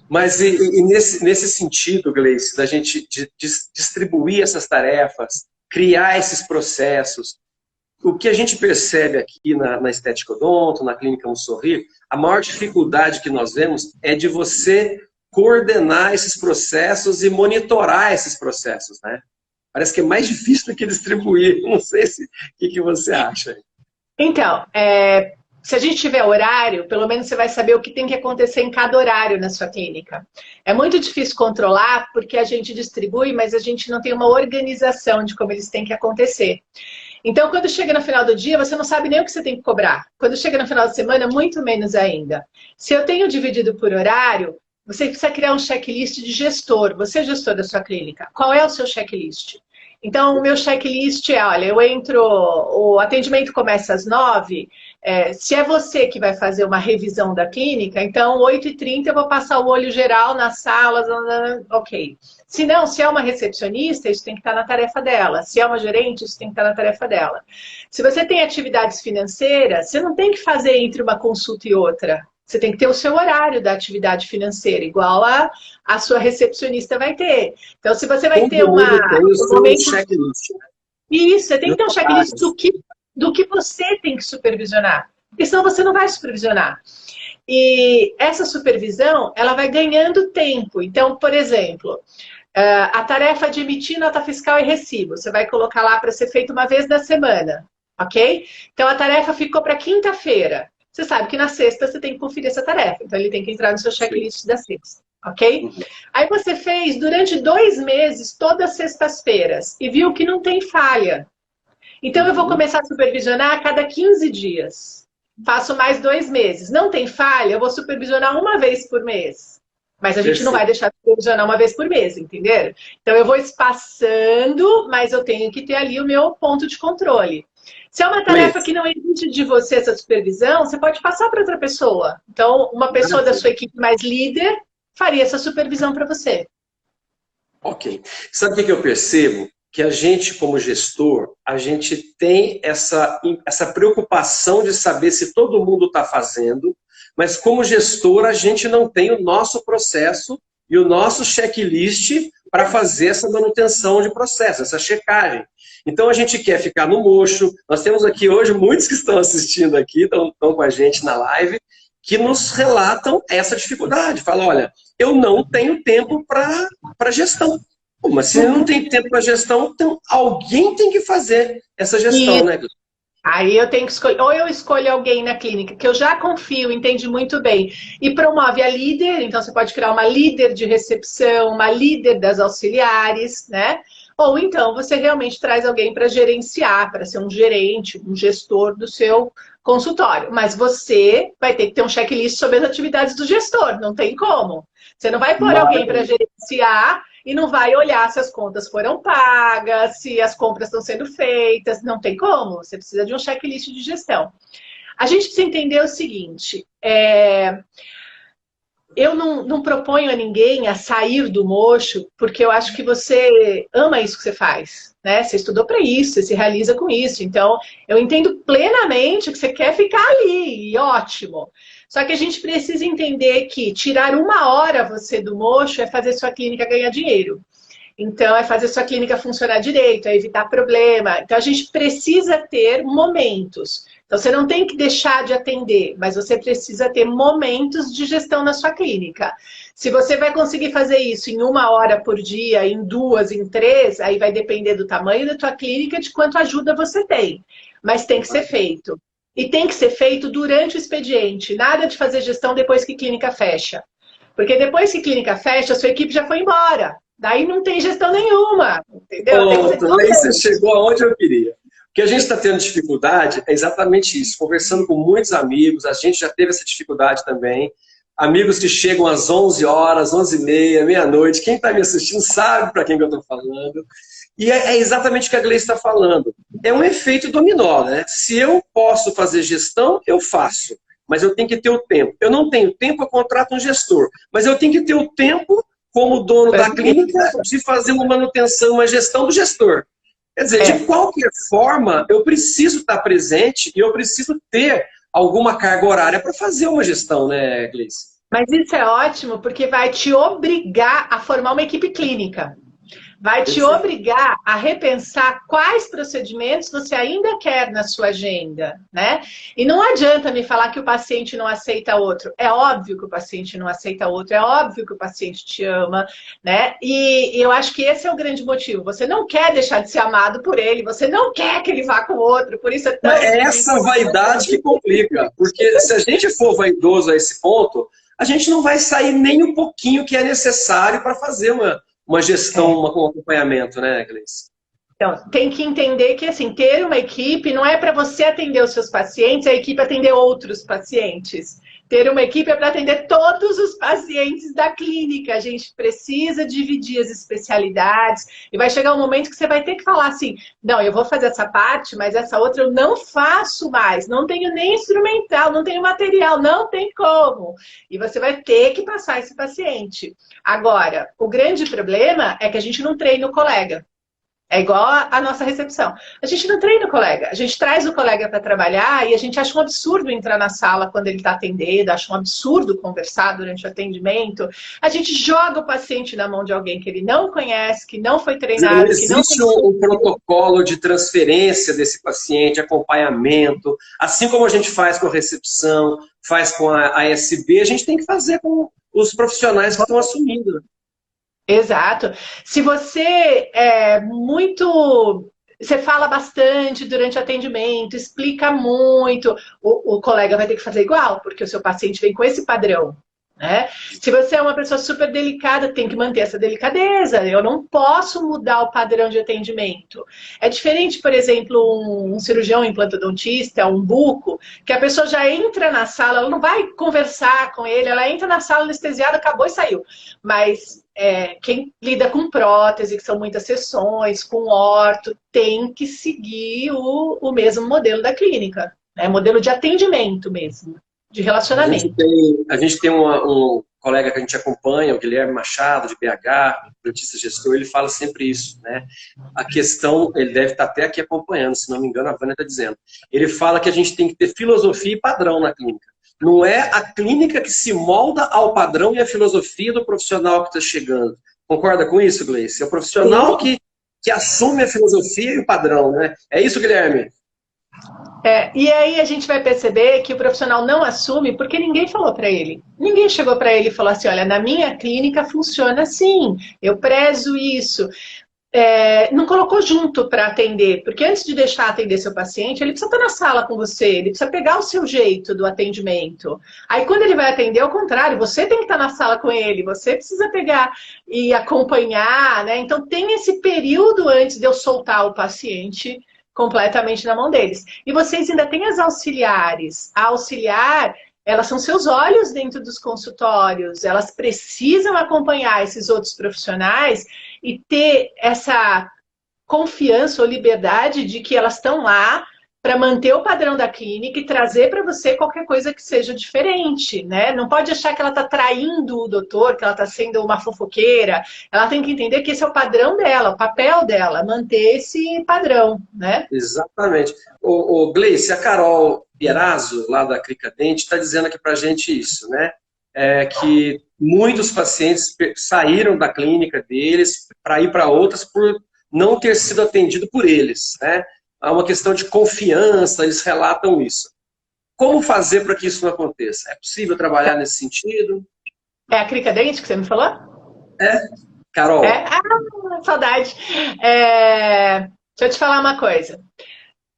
Mas nesse sentido, Gleice, da gente distribuir essas tarefas, criar esses processos, o que a gente percebe aqui na Estética Odonto, na Clínica Um Sorrir, a maior dificuldade que nós vemos é de você coordenar esses processos e monitorar esses processos, né? Parece que é mais difícil do que distribuir. Não sei o que você acha. Então, se a gente tiver horário, pelo menos você vai saber o que tem que acontecer em cada horário na sua clínica. É muito difícil controlar porque a gente distribui, mas a gente não tem uma organização de como eles têm que acontecer. Então, quando chega no final do dia, você não sabe nem o que você tem que cobrar. Quando chega no final de semana, muito menos ainda. Se eu tenho dividido por horário, você precisa criar um checklist de gestor. Você é gestor da sua clínica. Qual é o seu checklist? Então, o meu checklist é, olha, eu entro, o atendimento começa às 9, se é você que vai fazer uma revisão da clínica, então 8h30 eu vou passar o olho geral nas salas, ok. Se não, se é uma recepcionista, isso tem que estar na tarefa dela. Se é uma gerente, isso tem que estar na tarefa dela. Se você tem atividades financeiras, você não tem que fazer entre uma consulta e outra. Você tem que ter o seu horário da atividade financeira, igual a sua recepcionista vai ter. Então, se você vai ter uma... checklist, né? Isso, você tem que ter um checklist do que você tem que supervisionar. Porque senão você não vai supervisionar. E essa supervisão, ela vai ganhando tempo. Então, por exemplo, a tarefa de emitir nota fiscal e recibo, você vai colocar lá para ser feito uma vez na semana, ok? Então, a tarefa ficou para quinta-feira. Você sabe que na sexta você tem que conferir essa tarefa. Então, ele tem que entrar no seu checklist da sexta, ok? Uhum. Aí você fez durante 2 meses, todas as sextas-feiras, e viu que não tem falha. Então, eu vou começar a supervisionar a cada 15 dias. Faço mais 2 meses. Não tem falha, eu vou supervisionar uma vez por mês. Mas a gente não vai deixar de supervisionar uma vez por mês, entenderam? Então, eu vou espaçando, mas eu tenho que ter ali o meu ponto de controle. Se é uma tarefa que não exige de você essa supervisão, você pode passar para outra pessoa. Então, uma pessoa da sua equipe mais líder faria essa supervisão para você. Ok. Sabe o que eu percebo? Que a gente, como gestor, a gente tem essa preocupação de saber se todo mundo está fazendo, mas como gestor, a gente não tem o nosso processo e o nosso checklist para fazer essa manutenção de processo, essa checagem. Então, a gente quer ficar no mocho. Nós temos aqui hoje muitos que estão assistindo aqui, estão com a gente na live, que nos relatam essa dificuldade. Falam, olha, eu não tenho tempo para gestão. Pô, mas se eu não tenho tempo para gestão, então alguém tem que fazer essa gestão, né? Aí eu tenho que escolher, ou eu escolho alguém na clínica que eu já confio, entende muito bem, e promove a líder, então você pode criar uma líder de recepção, uma líder das auxiliares, né? Ou então você realmente traz alguém para gerenciar, para ser um gerente, um gestor do seu consultório. Mas você vai ter que ter um checklist sobre as atividades do gestor, não tem como. Você não vai pôr alguém para gerenciar e não vai olhar se as contas foram pagas, se as compras estão sendo feitas, não tem como. Você precisa de um checklist de gestão. A gente precisa entender o seguinte, eu não proponho a ninguém a sair do mocho, porque eu acho que você ama isso que você faz, né? Você estudou para isso, você se realiza com isso. Então, eu entendo plenamente que você quer ficar ali, e ótimo. Só que a gente precisa entender que tirar 1 hora você do mocho é fazer sua clínica ganhar dinheiro. Então, é fazer sua clínica funcionar direito, é evitar problema. Então, a gente precisa ter momentos. Então, você não tem que deixar de atender, mas você precisa ter momentos de gestão na sua clínica. Se você vai conseguir fazer isso em 1 hora por dia, em 2, em 3, aí vai depender do tamanho da tua clínica, de quanto ajuda você tem. Mas tem que ser feito. E tem que ser feito durante o expediente. Nada de fazer gestão depois que clínica fecha. Porque depois que clínica fecha, a sua equipe já foi embora. Daí não tem gestão nenhuma, entendeu? Aí você chegou aonde eu queria. O que a gente está tendo dificuldade é exatamente isso. Conversando com muitos amigos, a gente já teve essa dificuldade também. Amigos que chegam às 11 horas, 11h30, meia-noite. Quem está me assistindo sabe para quem que eu estou falando. E é exatamente o que a Gleice está falando. É um efeito dominó, né? Se eu posso fazer gestão, eu faço. Mas eu tenho que ter o tempo. Eu não tenho tempo, eu contrato um gestor. Mas eu tenho que ter o tempo, como dono da clínica, de fazer uma manutenção, uma gestão do gestor. Quer dizer, de qualquer forma, eu preciso estar presente e eu preciso ter alguma carga horária para fazer uma gestão, né, Gleice? Mas isso é ótimo porque vai te obrigar a formar uma equipe clínica. Vai te Perfeito. obrigar a repensar quais procedimentos você ainda quer na sua agenda, né? E não adianta me falar que o paciente não aceita outro. É óbvio que o paciente não aceita outro, é óbvio que o paciente te ama, né? E eu acho que esse é o grande motivo. Você não quer deixar de ser amado por ele, você não quer que ele vá com outro, por isso é Mas tão é difícil. essa vaidade que complica, porque se a gente for vaidoso a esse ponto, a gente não vai sair nem um pouquinho que é necessário para fazer uma gestão, É. um acompanhamento, né, Gleice? Então, tem que entender que, assim, ter uma equipe não é para você atender os seus pacientes, a equipe atender outros pacientes. Ter uma equipe é para atender todos os pacientes da clínica. A gente precisa dividir as especialidades e vai chegar um momento que você vai ter que falar assim, não, eu vou fazer essa parte, mas essa outra eu não faço mais. Não tenho nem instrumental, não tenho material, não tem como. E você vai ter que passar esse paciente. Agora, o grande problema é que a gente não treina o colega. É igual a nossa recepção. A gente não treina o colega, a gente traz o colega para trabalhar e a gente acha um absurdo entrar na sala quando ele está atendendo, acha um absurdo conversar durante o atendimento. A gente joga o paciente na mão de alguém que ele não conhece, que não foi Não treinado, que não existe um protocolo de transferência desse paciente, acompanhamento, assim como a gente faz com a recepção, faz com a ASB, a gente tem que fazer com os profissionais que estão assumindo. Exato. Se você é muito. Você fala bastante durante o atendimento, explica muito, o colega vai ter que fazer igual, porque o seu paciente vem com esse padrão. Né? Se você é uma pessoa super delicada, tem que manter essa delicadeza. Eu não posso mudar o padrão de atendimento. É diferente, por exemplo, um cirurgião implantodontista, um buco, que a pessoa já entra na sala, ela não vai conversar com ele, ela entra na sala anestesiada, acabou e saiu. Mas quem lida com prótese, que são muitas sessões, com orto, tem que seguir o mesmo modelo da clínica, né? Modelo de atendimento mesmo, de relacionamento. A gente tem um colega que a gente acompanha, o Guilherme Machado, de BH, dentista gestor, ele fala sempre isso, né? A questão, ele deve estar até aqui acompanhando, se não me engano, a Vânia está dizendo. Ele fala que a gente tem que ter filosofia e padrão na clínica. Não é a clínica que se molda ao padrão e à filosofia do profissional que está chegando. Concorda com isso, Gleice? É o profissional que assume a filosofia e o padrão, né? É isso, Guilherme? E aí a gente vai perceber que o profissional não assume porque ninguém falou para ele. Ninguém chegou para ele e falou assim, olha, na minha clínica funciona assim, eu prezo isso. Não colocou junto para atender, porque antes de deixar atender seu paciente, ele precisa estar na sala com você, ele precisa pegar o seu jeito do atendimento. Aí quando ele vai atender, ao contrário, você tem que estar na sala com ele, você precisa pegar e acompanhar, né? Então tem esse período antes de eu soltar o paciente completamente na mão deles. E vocês ainda têm as auxiliares. A auxiliar, elas são seus olhos dentro dos consultórios, elas precisam acompanhar esses outros profissionais e ter essa confiança ou liberdade de que elas estão lá para manter o padrão da clínica e trazer para você qualquer coisa que seja diferente, né? Não pode achar que ela está traindo o doutor, que ela está sendo uma fofoqueira. Ela tem que entender que esse é o padrão dela, o papel dela, manter esse padrão, né? Exatamente. O Gleice, a Carol Pierazzo, lá da Clica Dente, está dizendo aqui para a gente isso, né? Que muitos pacientes saíram da clínica deles para ir para outras por não ter sido atendido por eles, né? Há uma questão de confiança, eles relatam isso. Como fazer para que isso não aconteça? É possível trabalhar nesse sentido? É a Clica Dente que você me falou? Carol. Saudade. Deixa eu te falar uma coisa.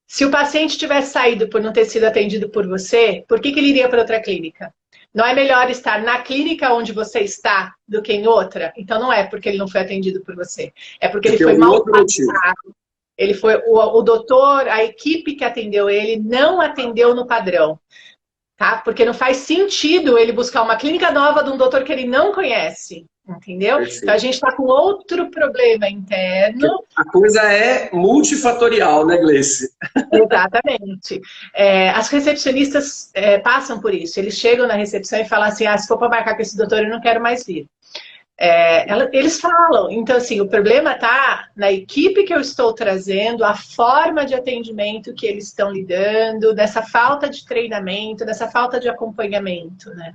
Se o paciente tivesse saído por não ter sido atendido por você, por que ele iria para outra clínica? Não é melhor estar na clínica onde você está do que em outra? Então não é porque ele não foi atendido por você. É porque ele foi mal tratado. Ele foi o doutor, a equipe que atendeu ele não atendeu no padrão. Tá? Porque não faz sentido ele buscar uma clínica nova de um doutor que ele não conhece. Entendeu? Perfeito. Então a gente está com outro problema interno. A coisa é multifatorial, né, Gleice? Exatamente. As recepcionistas passam por isso. Eles chegam na recepção e falam assim, se for para marcar com esse doutor, eu não quero mais vir. Eles falam. Então, assim, o problema está na equipe que eu estou trazendo, a forma de atendimento que eles estão lidando, dessa falta de treinamento, dessa falta de acompanhamento, né?